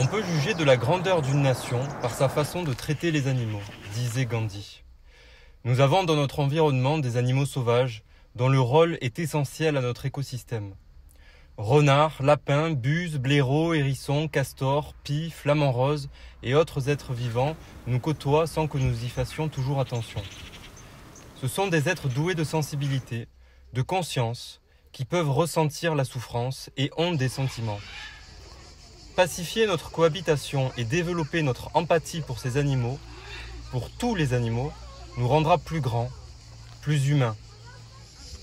On peut juger de la grandeur d'une nation par sa façon de traiter les animaux, disait Gandhi. Nous avons dans notre environnement des animaux sauvages dont le rôle est essentiel à notre écosystème. Renards, lapins, buses, blaireaux, hérissons, castors, pies, flamants roses et autres êtres vivants nous côtoient sans que nous y fassions toujours attention. Ce sont des êtres doués de sensibilité, de conscience, qui peuvent ressentir la souffrance et ont des sentiments. Pacifier notre cohabitation et développer notre empathie pour ces animaux, pour tous les animaux, nous rendra plus grands, plus humains.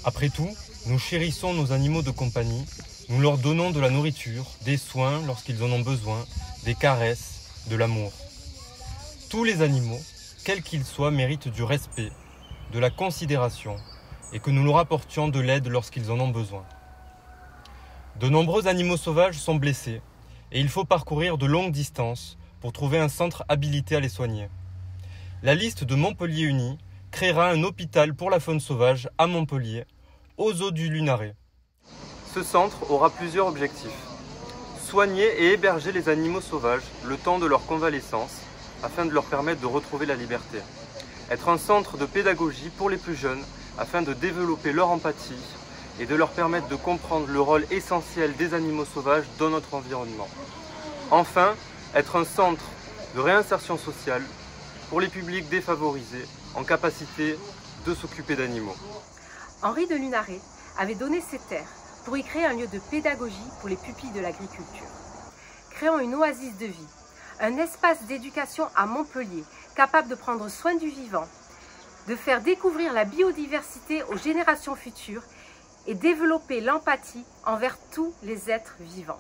Après tout, nous chérissons nos animaux de compagnie, nous leur donnons de la nourriture, des soins lorsqu'ils en ont besoin, des caresses, de l'amour. Tous les animaux, quels qu'ils soient, méritent du respect, de la considération et que nous leur apportions de l'aide lorsqu'ils en ont besoin. De nombreux animaux sauvages sont blessés et il faut parcourir de longues distances pour trouver un centre habilité à les soigner. La liste de Montpellier Uni créera un hôpital pour la faune sauvage à Montpellier, aux eaux du Lunaret. Ce centre aura plusieurs objectifs. Soigner et héberger les animaux sauvages le temps de leur convalescence afin de leur permettre de retrouver la liberté. Être un centre de pédagogie pour les plus jeunes afin de développer leur empathie et de leur permettre de comprendre le rôle essentiel des animaux sauvages dans notre environnement. Enfin, être un centre de réinsertion sociale pour les publics défavorisés en capacité de s'occuper d'animaux. Henri de Lunaret avait donné ses terres pour y créer un lieu de pédagogie pour les pupilles de l'agriculture. Créons une oasis de vie, un espace d'éducation à Montpellier capable de prendre soin du vivant, de faire découvrir la biodiversité aux générations futures et développer l'empathie envers tous les êtres vivants.